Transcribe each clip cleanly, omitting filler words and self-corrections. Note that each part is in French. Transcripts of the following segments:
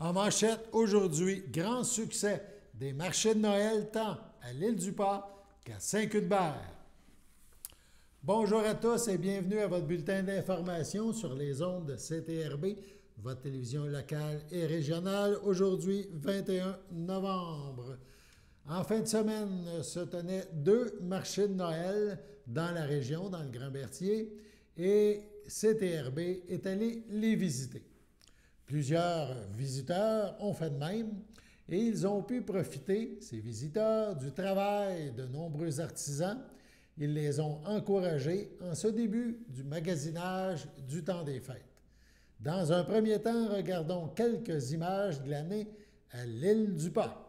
En manchette, aujourd'hui, grand succès des marchés de Noël tant à l'Île-du-Pas qu'à Saint-Cuthbert. Bonjour à tous et bienvenue à votre bulletin d'information sur les ondes de CTRB, votre télévision locale et régionale, aujourd'hui 21 novembre. En fin de semaine se tenaient 2 marchés de Noël dans la région, dans le Grand-Berthier, et CTRB est allé les visiter. Plusieurs visiteurs ont fait de même et ils ont pu profiter, ces visiteurs, du travail de nombreux artisans. Ils les ont encouragés en ce début du magasinage du temps des fêtes. Dans un premier temps, regardons quelques images glanées à l'Île-du-Pas.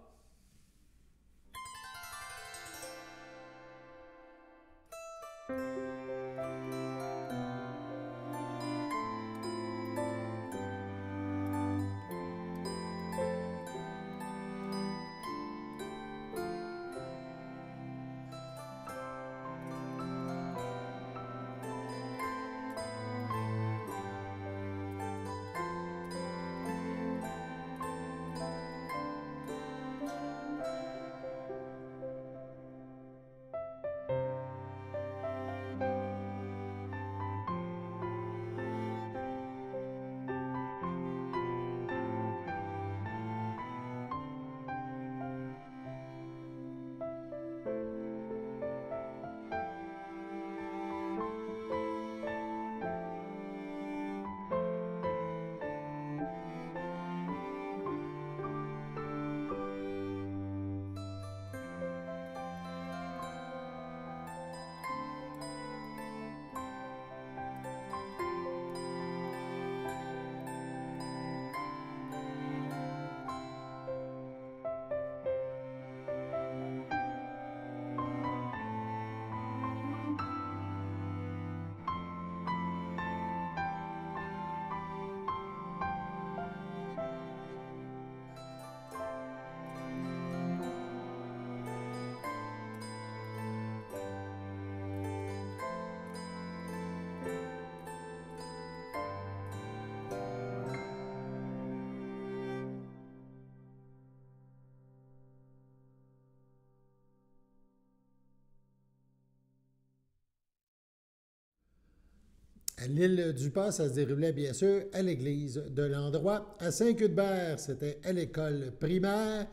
À l'Île-du-Pas, ça se déroulait bien sûr à l'église de l'endroit. À Saint-Cuthbert, c'était à l'école primaire.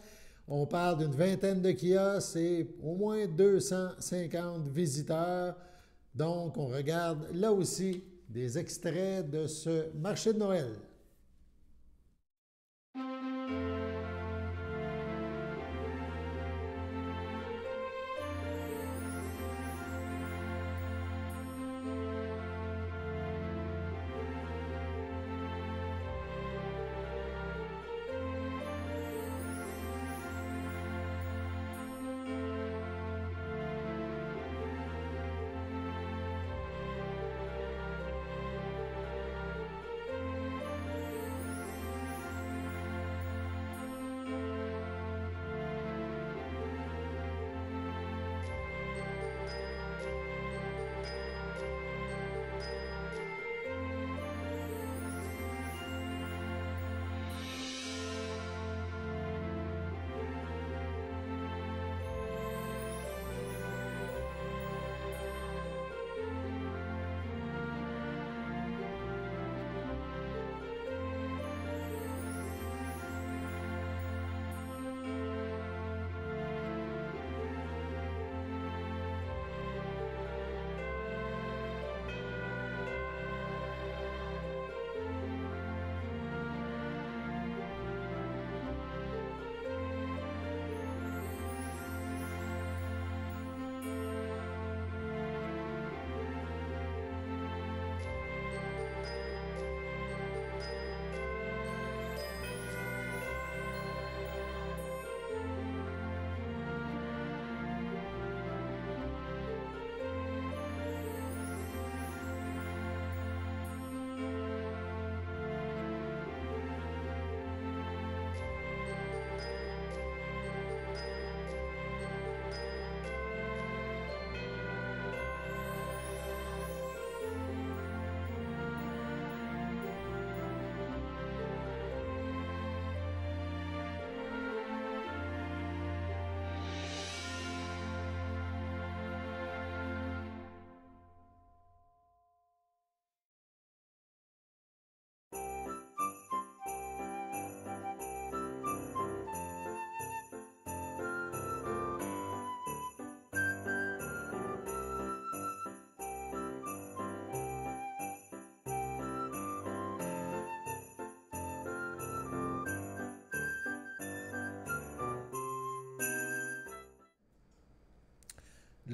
On parle d'une vingtaine de kiosques et au moins 250 visiteurs. Donc, on regarde là aussi des extraits de ce marché de Noël.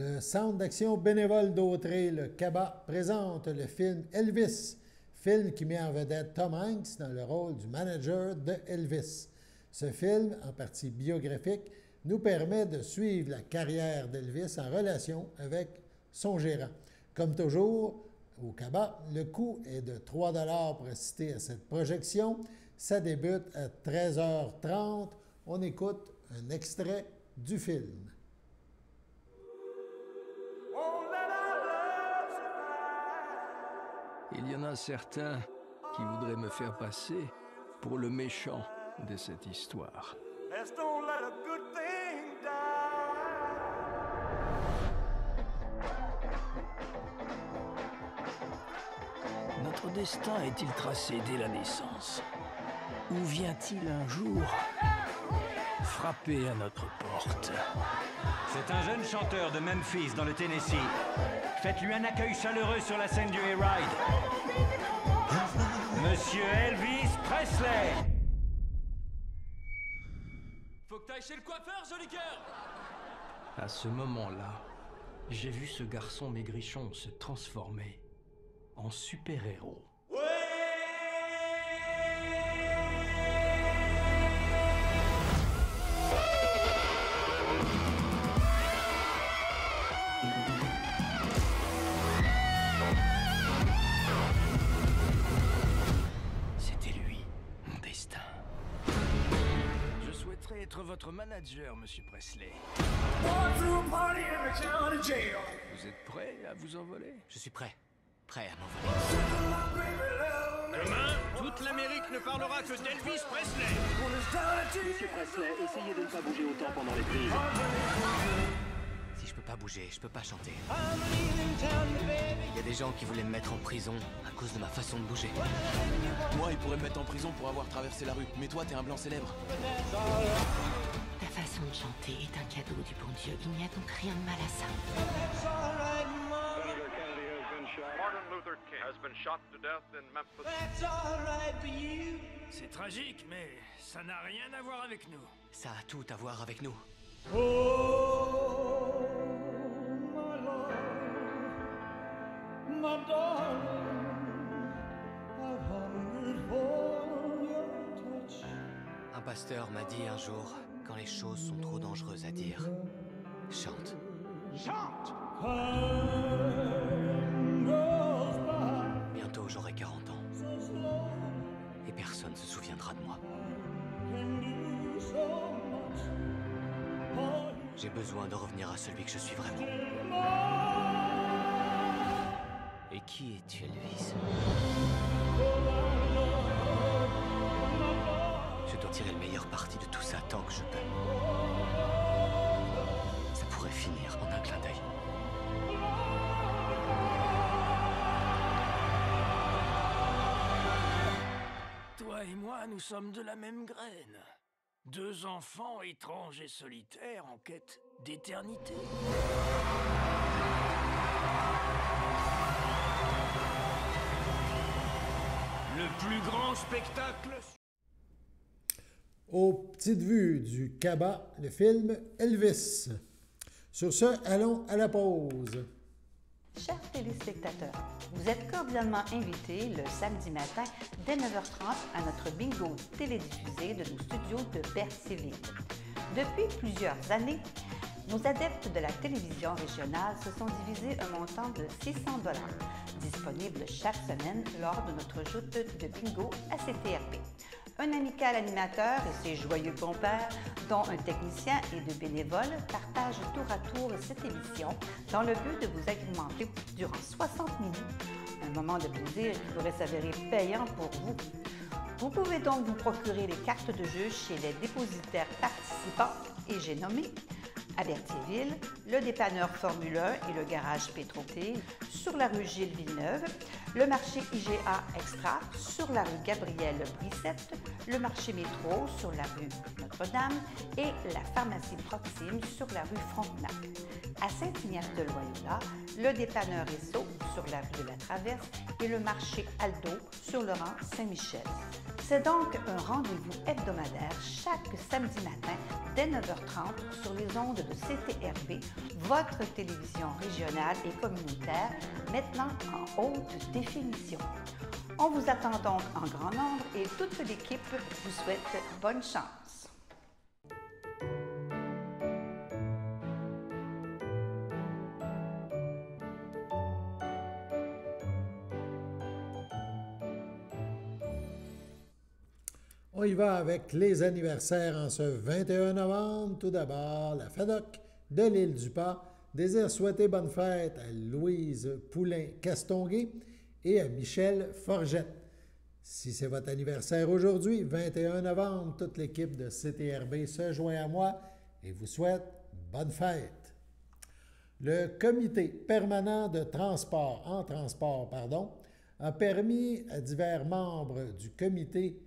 Le Centre d'action bénévole d'Autrey, le CABA, présente le film Elvis, film qui met en vedette Tom Hanks dans le rôle du manager de Elvis. Ce film, en partie biographique, nous permet de suivre la carrière d'Elvis en relation avec son gérant. Comme toujours, au CABA, le coût est de 3 $ pour assister à cette projection. Ça débute à 13h30. On écoute un extrait du film. Il y en a certains qui voudraient me faire passer pour le méchant de cette histoire. Notre destin est-il tracé dès la naissance? Ou vient-il un jour frapper à notre porte? C'est un jeune chanteur de Memphis, dans le Tennessee. Faites-lui un accueil chaleureux sur la scène du Hayride. Monsieur Elvis Presley. Faut que t'ailles chez le coiffeur, joli cœur. À ce moment-là, j'ai vu ce garçon maigrichon se transformer en super-héros. C'était lui, mon destin. Je souhaiterais être votre manager, Monsieur Presley. Vous êtes prêt à vous envoler? Je suis prêt. Prêt à m'envoler. Demain, toute l'Amérique ne parlera que d'Elvis Presley. Monsieur Presley, essayez de ne pas bouger autant pendant les prises. Si je peux pas bouger, je peux pas chanter. Il y a des gens qui voulaient me mettre en prison à cause de ma façon de bouger. Moi, ils pourraient me mettre en prison pour avoir traversé la rue. Mais toi, t'es un blanc célèbre. Ta façon de chanter est un cadeau du bon Dieu. Il n'y a donc rien de mal à ça. Martin Luther King has been shot to death in Memphis. C'est tragique, mais ça n'a rien à voir avec nous. Ça a tout à voir avec nous. Un pasteur m'a dit un jour, quand les choses sont trop dangereuses à dire, chante. Chante! Bientôt j'aurai 40 ans. Et personne ne se souviendra de moi. J'ai besoin de revenir à celui que je suis vraiment. Et qui es-tu, Elvis? Je dois tirer le meilleur parti de tout ça tant que je peux. Ça pourrait finir en un clin d'œil. Toi et moi, nous sommes de la même graine. Deux enfants étranges et solitaires en quête d'éternité. Le plus grand spectacle. Aux petites vues du CABA, le film Elvis. Sur ce, allons à la pause. Chers téléspectateurs, vous êtes cordialement invités le samedi matin dès 9h30 à notre bingo télédiffusé de nos studios de Berthierville. Depuis plusieurs années, nos adeptes de la télévision régionale se sont divisés un montant de 600 $, disponible chaque semaine lors de notre joute de bingo à CTRP. Un amical animateur et ses joyeux compères, dont un technicien et deux bénévoles, partagent tour à tour cette émission dans le but de vous agrémenter durant 60 minutes. Un moment de plaisir qui pourrait s'avérer payant pour vous. Vous pouvez donc vous procurer les cartes de jeu chez les dépositaires participants et j'ai nommé à Berthierville, le dépanneur Formule 1 et le garage Pétroté, sur la rue Gilles Villeneuve, le marché IGA Extra, sur la rue Gabrielle Brissette, le marché métro sur la rue Notre-Dame et la pharmacie Proxime sur la rue Frontenac. À Saint-Ignace-de-Loyola, le dépanneur Esso sur la rue de la Traverse et le marché Aldo sur le rang Saint-Michel. C'est donc un rendez-vous hebdomadaire chaque samedi matin dès 9h30 sur les ondes de CTRB, votre télévision régionale et communautaire, maintenant en haute définition. On vous attend donc en grand nombre et toute l'équipe vous souhaite bonne chance. On y va avec les anniversaires en ce 21 novembre. Tout d'abord, la FADOC de l'île du Pas désire souhaiter bonne fête à Louise Poulain-Castonguay et à Michel Forgette. Si c'est votre anniversaire aujourd'hui, 21 novembre, toute l'équipe de CTRB se joint à moi et vous souhaite bonne fête. Le comité permanent de transport, a permis à divers membres du comité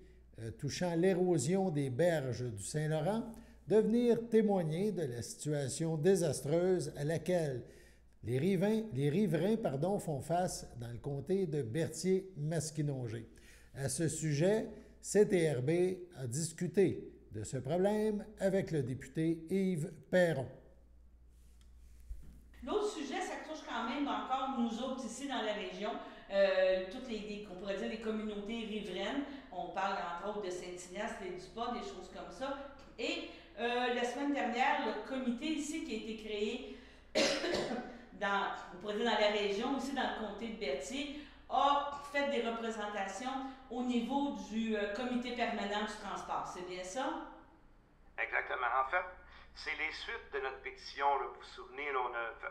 touchant l'érosion des berges du Saint-Laurent de venir témoigner de la situation désastreuse à laquelle les riverains font face dans le comté de Berthier-Masquinongé. À ce sujet, CTRB a discuté de ce problème avec le député Yves Perron. L'autre sujet, ça touche quand même encore nous autres ici dans la région, toutes on pourrait dire les communautés riveraines. On parle entre autres de Saint-Ignace, les Dupas, des choses comme ça. Et la semaine dernière, le comité ici qui a été créé on pourrait dire dans la région, aussi dans le comté de Berthier, a fait des représentations au niveau du comité permanent du transport. C'est bien ça? Exactement. En fait, c'est les suites de notre pétition. Là, vous vous souvenez, là,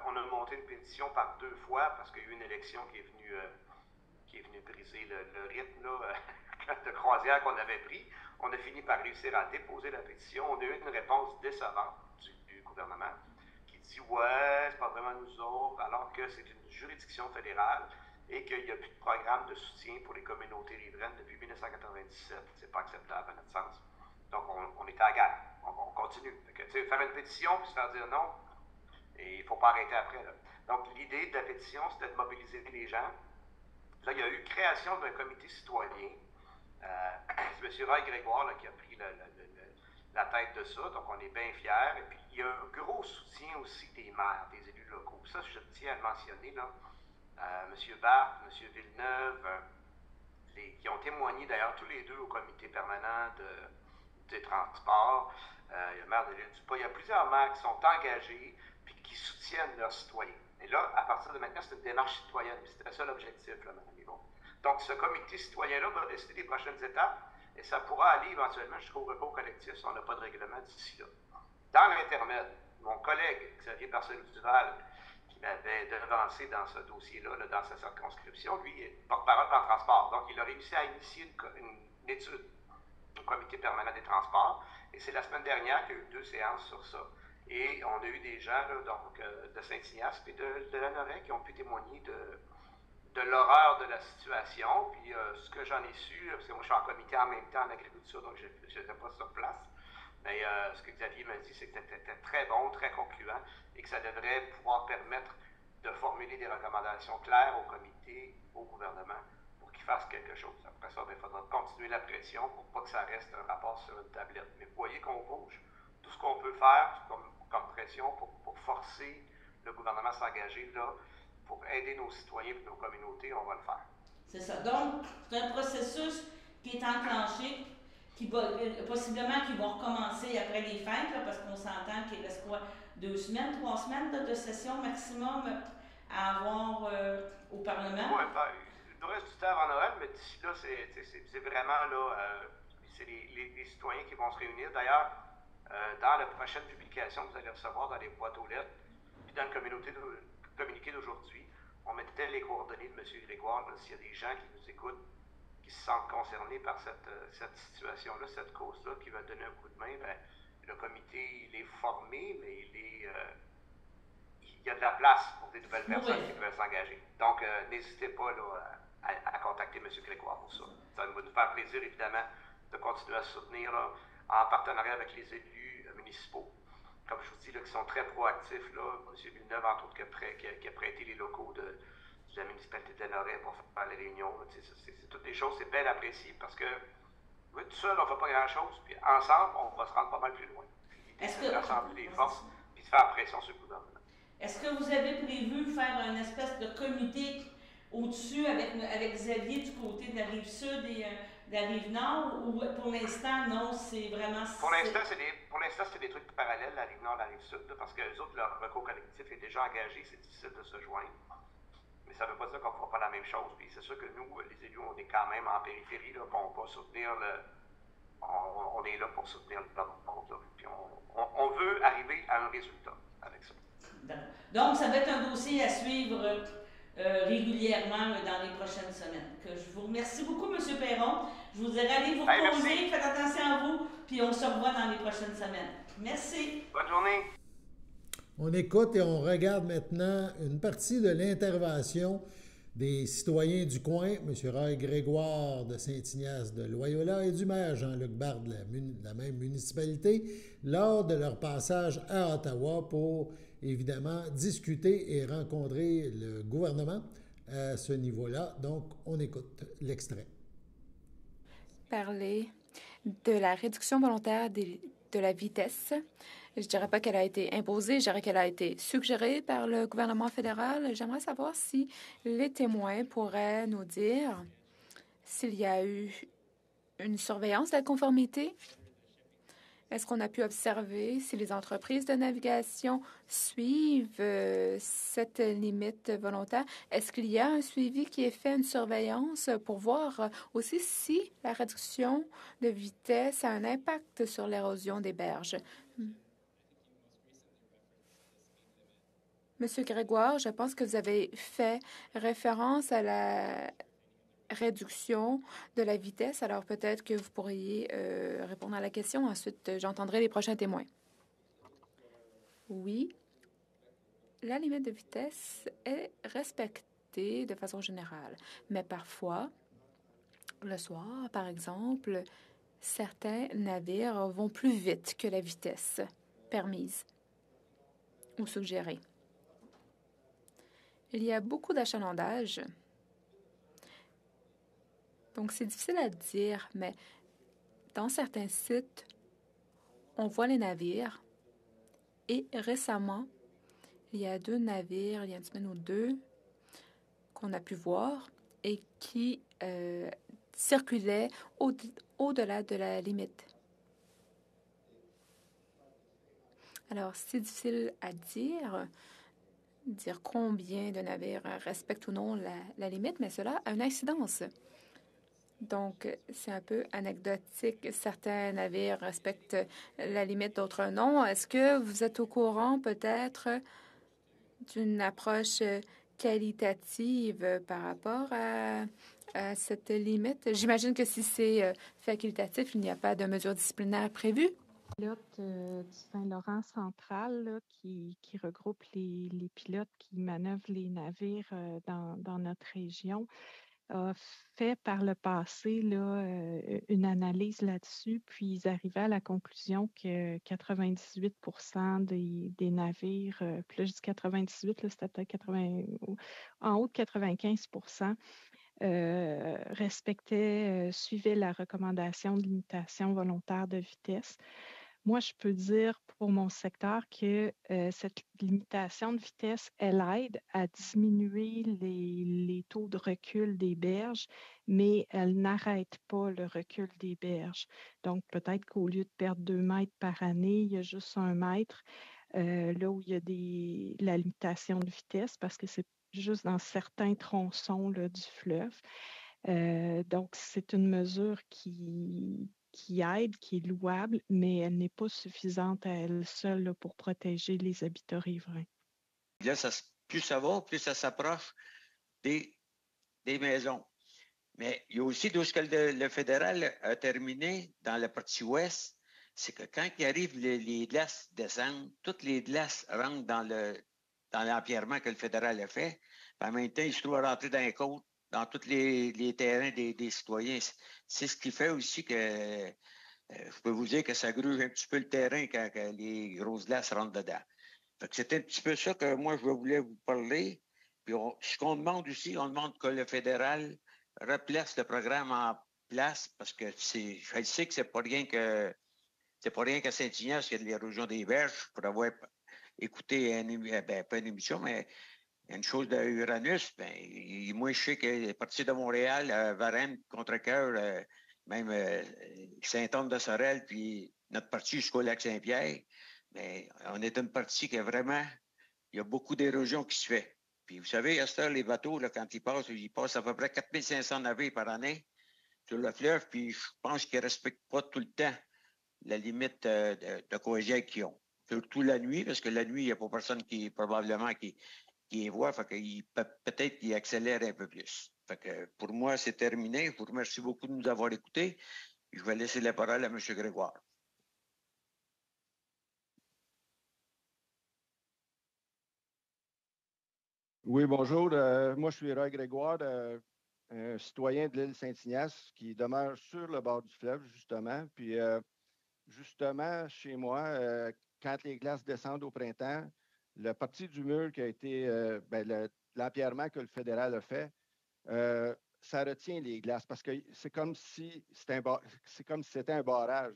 on a monté une pétition par 2 fois parce qu'il y a eu une élection qui est venue briser le rythme là, de croisière qu'on avait pris. On a fini par réussir à déposer la pétition. On a eu une réponse décevante du gouvernement qui dit « Ouais, c'est pas vraiment nous autres », alors que c'est une juridiction fédérale et qu'il n'y a plus de programme de soutien pour les communautés riveraines depuis 1997. C'est pas acceptable à notre sens. Donc, on était à la guerre. On continue. Fait que, faire une pétition puis se faire dire non, et il ne faut pas arrêter après. Là. Donc, l'idée de la pétition, c'était de mobiliser les gens. Là, il y a eu création d'un comité citoyen. C'est M. Roy Grégoire là, qui a pris la tête de ça, donc on est bien fiers. Et puis, il y a un gros soutien aussi des maires, des élus locaux. Ça, je tiens à le mentionner, là. M. Barthes, M. Villeneuve, qui ont témoigné d'ailleurs tous les deux au comité permanent des transports. Il y a le maire de l'île du Pas. Il y a plusieurs maires qui sont engagés et qui soutiennent leurs citoyens. Et là, à partir de maintenant, c'est une démarche citoyenne. C'était ça l'objectif, là, Mme Yvon. Donc, ce comité citoyen-là va décider des prochaines étapes et ça pourra aller éventuellement jusqu'au recours collectif si on n'a pas de règlement d'ici là. Dans l'intermède, mon collègue Xavier Barcelou-Duval, qui m'avait devancé dans ce dossier-là, là, dans sa circonscription, lui est porte-parole en transport. Donc, il a réussi à initier une étude au comité permanent des transports. Et c'est la semaine dernière qu'il y a eu 2 séances sur ça. Et on a eu des gens là, donc, de Saint-Ignace et de Lanoraie qui ont pu témoigner de l'horreur de la situation. Puis ce que j'en ai su, parce que moi je suis en comité en même temps en agriculture, donc je n'étais pas sur place. Mais ce que Xavier m'a dit, c'est que c'était très bon, très concluant et que ça devrait pouvoir permettre de formuler des recommandations claires au comité, au gouvernement, pour qu'il fasse quelque chose. Après ça, il faudra continuer la pression pour pas que ça reste un rapport sur une tablette. Mais vous voyez qu'on bouge. Tout ce qu'on peut faire comme pression pour forcer le gouvernement à s'engager là, pour aider nos citoyens et nos communautés, on va le faire. C'est ça. Donc, c'est un processus qui est enclenché, qui va, possiblement qui va recommencer après les fêtes, là, parce qu'on s'entend qu'il reste quoi, 2 semaines, 3 semaines là, de session maximum à avoir au Parlement? Oui, ben, il nous reste du temps avant Noël, mais d'ici là, c'est vraiment là, c'est les citoyens qui vont se réunir. D'ailleurs, dans la prochaine publication que vous allez recevoir dans les boîtes aux lettres, puis dans le communiqué d'aujourd'hui, on mettait les coordonnées de M. Grégoire, s'il y a des gens qui nous écoutent, qui se sentent concernés par cette situation-là, cette cause-là, qui va donner un coup de main, ben, le comité, il est formé, mais il y a de la place pour des nouvelles personnes qui peuvent s'engager. Donc, n'hésitez pas là, à contacter M. Grégoire pour ça. Ça va nous faire plaisir, évidemment, de continuer à soutenir là, en partenariat avec les élus municipaux. Comme je vous dis, là, qui sont très proactifs. Là. M. Villeneuve, entre autres, qui a prêté les locaux de la municipalité de Lanoraie pour faire les réunions. C'est toutes des choses, c'est bien apprécié parce que oui, tout seul, on ne fait pas grand-chose. Puis ensemble, on va se rendre pas mal plus loin. Est-ce que rassembler les forces puis de faire pression sur le gouvernement. Est-ce que vous avez prévu faire une espèce de comité au-dessus avec Xavier du côté de la rive sud et de la rive nord, ou pour l'instant, non, c'est vraiment... Pour l'instant, c'est des trucs parallèles, la rive nord et la rive sud, là, parce que les autres, leur recours collectif est déjà engagé, c'est difficile de se joindre. Mais ça ne veut pas dire qu'on ne fera pas la même chose. Puis c'est sûr que nous, les élus, on est quand même en périphérie, là, on va soutenir on est là pour soutenir le monde, puis on veut arriver à un résultat avec ça. Donc, ça va être un dossier à suivre régulièrement dans les prochaines semaines. Je vous remercie beaucoup, M. Perron. Je vous dirai allez vous reposer, faites attention à vous, puis on se revoit dans les prochaines semaines. Merci. Bonne journée. On écoute et on regarde maintenant une partie de l'intervention des citoyens du coin, M. Roy Grégoire de Saint-Ignace de Loyola et du maire Jean-Luc Bard de la même municipalité, lors de leur passage à Ottawa pour, évidemment, discuter et rencontrer le gouvernement à ce niveau-là. Donc, on écoute l'extrait. Parler de la réduction volontaire de la vitesse. Je ne dirais pas qu'elle a été imposée, je dirais qu'elle a été suggérée par le gouvernement fédéral. J'aimerais savoir si les témoins pourraient nous dire s'il y a eu une surveillance de la conformité. Est-ce qu'on a pu observer si les entreprises de navigation suivent cette limite volontaire? Est-ce qu'il y a un suivi qui est fait, une surveillance pour voir aussi si la réduction de vitesse a un impact sur l'érosion des berges? Monsieur Grégoire, je pense que vous avez fait référence à la réduction de la vitesse. Alors peut-être que vous pourriez répondre à la question. Ensuite, j'entendrai les prochains témoins. Oui, la limite de vitesse est respectée de façon générale. Mais parfois, le soir, par exemple, certains navires vont plus vite que la vitesse permise ou suggérée. Il y a beaucoup d'achalandage. Donc, c'est difficile à dire, mais dans certains sites, on voit les navires. Et récemment, il y a 2 navires, il y a une semaine ou 2, qu'on a pu voir et qui circulaient au-delà de la limite. Alors, c'est difficile à dire combien de navires respectent ou non la limite, mais cela a une incidence. Donc, c'est un peu anecdotique. Certains navires respectent la limite, d'autres non. Est-ce que vous êtes au courant peut-être d'une approche qualitative par rapport à cette limite? J'imagine que si c'est facultatif, il n'y a pas de mesures disciplinaires prévues. Pilote du Saint-Laurent central là, qui regroupe les pilotes qui manœuvrent les navires dans notre région, a fait par le passé là, une analyse là-dessus, puis ils arrivaient à la conclusion que 98% des navires, puis là je dis 98, là, c'était peut-être 80, en haut de 95%, suivaient la recommandation de limitation volontaire de vitesse. Moi, je peux dire pour mon secteur que cette limitation de vitesse, elle aide à diminuer les taux de recul des berges, mais elle n'arrête pas le recul des berges. Donc, peut-être qu'au lieu de perdre 2 mètres par année, il y a juste 1 mètre, là où il y a la limitation de vitesse, parce que c'est juste dans certains tronçons là, du fleuve. Donc, c'est une mesure qui aide, qui est louable, mais elle n'est pas suffisante à elle seule là, pour protéger les habitats riverains. Là, plus ça va, plus ça s'approche des maisons. Mais il y a aussi d'où le fédéral a terminé dans la partie ouest, c'est que quand il arrive, les glaces descendent, toutes les glaces rentrent dans l'empierrement que le fédéral a fait. En même temps, il se trouve à rentrer dans dans tous les terrains des citoyens. C'est ce qui fait aussi que je peux vous dire que ça gruge un petit peu le terrain quand les grosses glaces rentrent dedans. Fait que c'est un petit peu ça que moi, je voulais vous parler. Puis ce qu'on demande aussi, on demande que le fédéral replace le programme en place parce que je sais que c'est pas rien qu'à Saint-Ignace qu'il y a de l'érosion des berges pour avoir écouté pas une émission, mais une chose de Uranus. Moi, je sais qu'à partir de Montréal, Varennes, Contrecœur, même Saint-Anne-de-Sorel, puis notre partie jusqu'au lac Saint-Pierre, mais on est une partie qui est vraiment, il y a beaucoup d'érosion qui se fait. Puis vous savez, à cette heure, les bateaux, là, quand ils passent à peu près 4500 navires par année sur le fleuve, puis je pense qu'ils ne respectent pas tout le temps la limite de cohésion qu'ils ont. Surtout la nuit, parce que la nuit, il n'y a pas personne qui les voit, fait qu'il peut-être qu'ils accélèrent un peu plus. Fait que pour moi, c'est terminé. Je vous remercie beaucoup de nous avoir écoutés. Je vais laisser la parole à M. Grégoire. Oui, bonjour. Moi, je suis Roy Grégoire, un citoyen de l'île Saint-Ignace qui demeure sur le bord du fleuve, justement. Puis, justement, chez moi, quand les glaces descendent au printemps, la partie du mur qui a été, l'empierrement que le fédéral a fait, ça retient les glaces parce que c'est comme si c'était un barrage.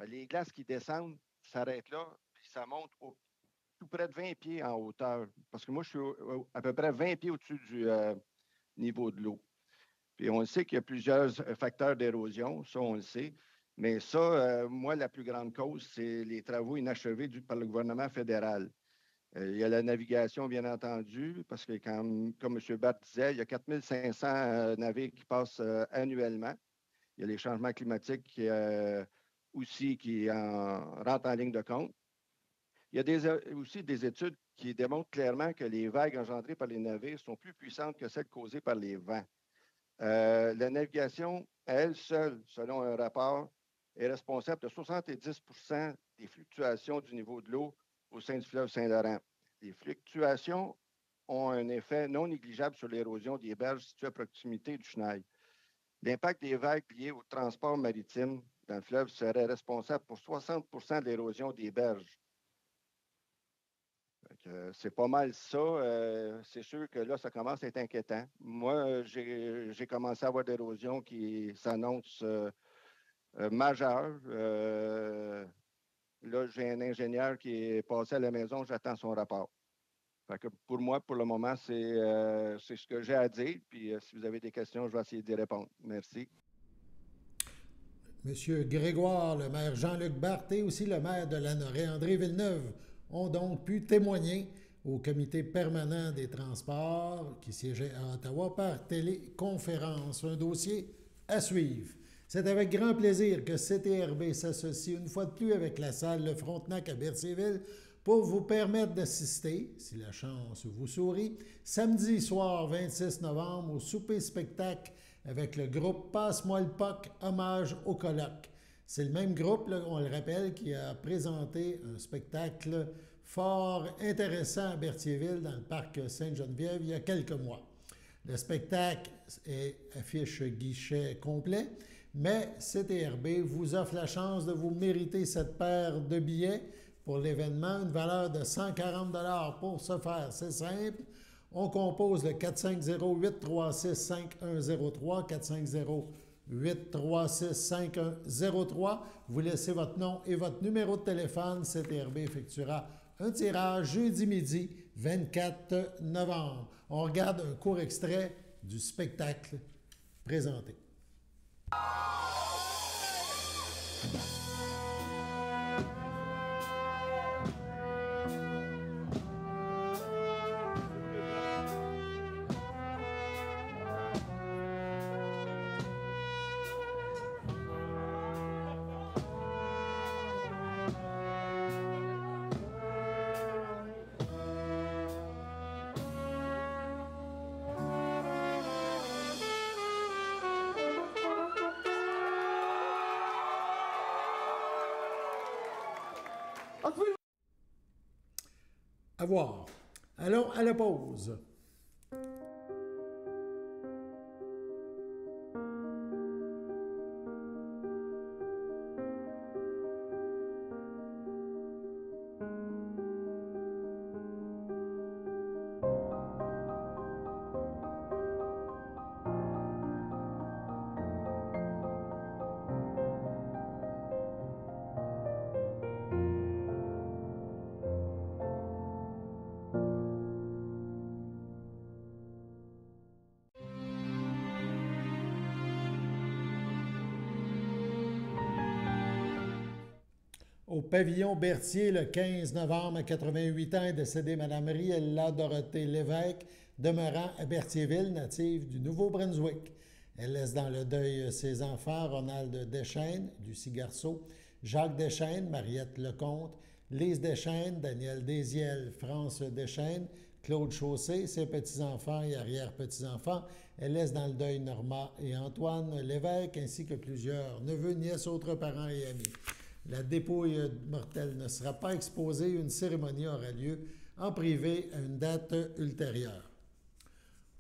Les glaces qui descendent s'arrêtent là, puis ça monte tout près de 20 pieds en hauteur. Parce que moi, je suis à peu près 20 pieds au-dessus du niveau de l'eau. Puis on sait qu'il y a plusieurs facteurs d'érosion, ça, on le sait. Mais ça, moi, la plus grande cause, c'est les travaux inachevés par le gouvernement fédéral. Il y a la navigation, bien entendu, parce que, comme M. Batt disait, il y a 4500 navires qui passent annuellement. Il y a les changements climatiques aussi qui rentrent en ligne de compte. Il y a aussi des études qui démontrent clairement que les vagues engendrées par les navires sont plus puissantes que celles causées par les vents. La navigation, à elle seule, selon un rapport, est responsable de 70 des fluctuations du niveau de l'eau au sein du fleuve Saint-Laurent. Les fluctuations ont un effet non négligeable sur l'érosion des berges situées à proximité du chenal. L'impact des vagues liées au transport maritime dans le fleuve serait responsable pour 60 de l'érosion des berges. C'est pas mal ça. C'est sûr que là, ça commence à être inquiétant. Moi, j'ai commencé à avoir de l'érosion qui s'annonce majeure. Là, j'ai un ingénieur qui est passé à la maison, j'attends son rapport. Fait que pour moi, pour le moment, c'est ce que j'ai à dire. Puis si vous avez des questions, je vais essayer d'y répondre. Merci. Monsieur Grégoire, le maire Jean-Luc Barthe et aussi le maire de Lanoraie, André Villeneuve, ont donc pu témoigner au comité permanent des transports qui siégeait à Ottawa par téléconférence. Un dossier à suivre. C'est avec grand plaisir que CTRB s'associe une fois de plus avec la salle Le Frontenac à Berthierville pour vous permettre d'assister, si la chance vous sourit, samedi soir 26 novembre au souper-spectacle avec le groupe Passe-moi le POC, hommage au colloque. C'est le même groupe, là, on le rappelle, qui a présenté un spectacle fort intéressant à Berthierville dans le parc Sainte-Geneviève il y a quelques mois. Le spectacle affiche guichet complet, mais CTRB vous offre la chance de vous mériter cette paire de billets pour l'événement, une valeur de 140 $ pour ce faire. C'est simple. On compose le 450-836-5103, 450-836-5103. Vous laissez votre nom et votre numéro de téléphone. CTRB effectuera un tirage jeudi midi, 24 novembre. On regarde un court extrait du spectacle présenté. À voir. Allons à la pause. Au pavillon Berthier, le 15 novembre, à 88 ans, est décédée Mme Riella Dorothée Lévesque, demeurant à Berthierville, native du Nouveau-Brunswick. Elle laisse dans le deuil ses enfants, Ronald Deschênes, Lucie Garceau, Jacques Deschênes, Mariette Lecomte, Lise Deschênes, Daniel Désiel, France Deschênes, Claude Chaussé, ses petits-enfants et arrière-petits-enfants. Elle laisse dans le deuil Norma et Antoine Lévesque, ainsi que plusieurs neveux, nièces, autres parents et amis. La dépouille mortelle ne sera pas exposée. Une cérémonie aura lieu en privé à une date ultérieure.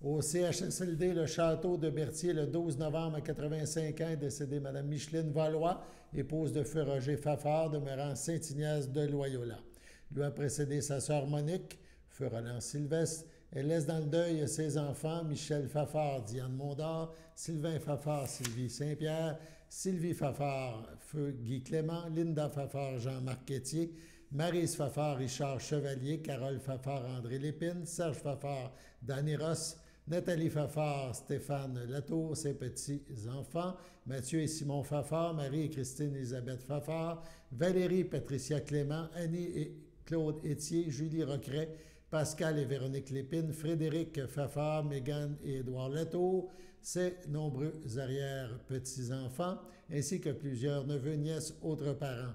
Au CHSLD, le château de Berthier, le 12 novembre à 85 ans, est décédée Mme Micheline Valois, épouse de feu Roger Fafard, demeurant Saint-Ignace de Loyola. Lui a précédé sa sœur Monique, feu Roland Sylvestre. Elle laisse dans le deuil ses enfants, Michel Fafard, Diane Mondor, Sylvain Fafard, Sylvie Saint-Pierre, Sylvie Fafard, feu Guy Clément, Linda Fafard, Jean-Marc Quétier, Maryse Fafard, Richard Chevalier, Carole Fafard, André Lépine, Serge Fafard, Danny Ross, Nathalie Fafard, Stéphane Latour, ses petits-enfants, Mathieu et Simon Fafard, Marie et Christine Elisabeth Fafard, Valérie Patricia Clément, Annie et Claude Étier, Julie Roqueret, Pascal et Véronique Lépine, Frédéric Fafard, Mégane et Édouard Latour, ses nombreux arrière-petits-enfants, ainsi que plusieurs neveux, nièces, autres parents.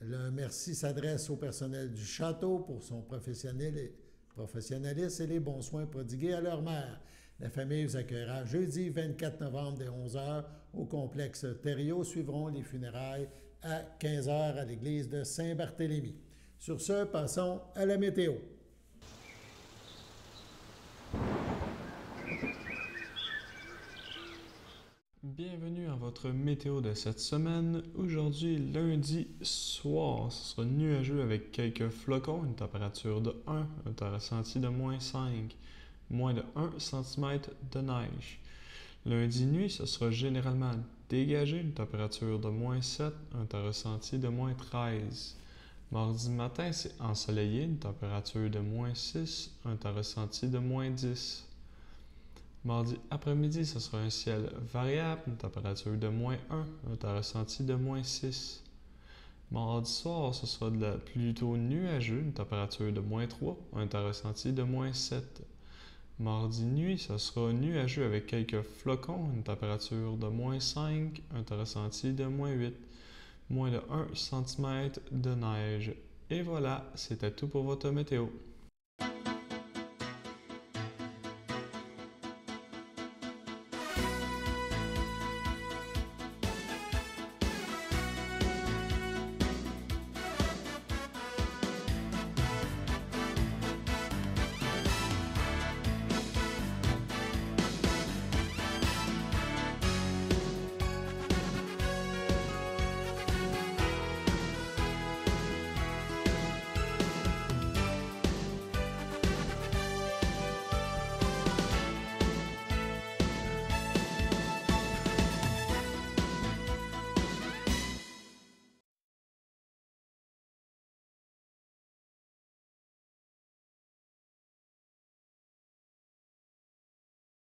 Le merci s'adresse au personnel du château pour son professionnalisme et les bons soins prodigués à leur mère. La famille vous accueillera jeudi 24 novembre dès 11h au complexe Thériault. Suivront les funérailles à 15h à l'église de Saint-Barthélemy. Sur ce, passons à la météo. Bienvenue à votre météo de cette semaine. Aujourd'hui, lundi soir, ce sera nuageux avec quelques flocons, une température de 1, un temps ressenti de moins 5, moins de 1 cm de neige. Lundi nuit, ce sera généralement dégagé, une température de moins 7, un temps ressenti de moins 13. Mardi matin, c'est ensoleillé, une température de moins 6, un temps ressenti de moins 10. Mardi après-midi, ce sera un ciel variable, une température de moins 1, un temps ressenti de moins 6. Mardi soir, ce sera plutôt nuageux, une température de moins 3, un temps ressenti de moins 7. Mardi nuit, ce sera nuageux avec quelques flocons, une température de moins 5, un temps ressenti de moins 8, moins de 1 cm de neige. Et voilà, c'était tout pour votre météo.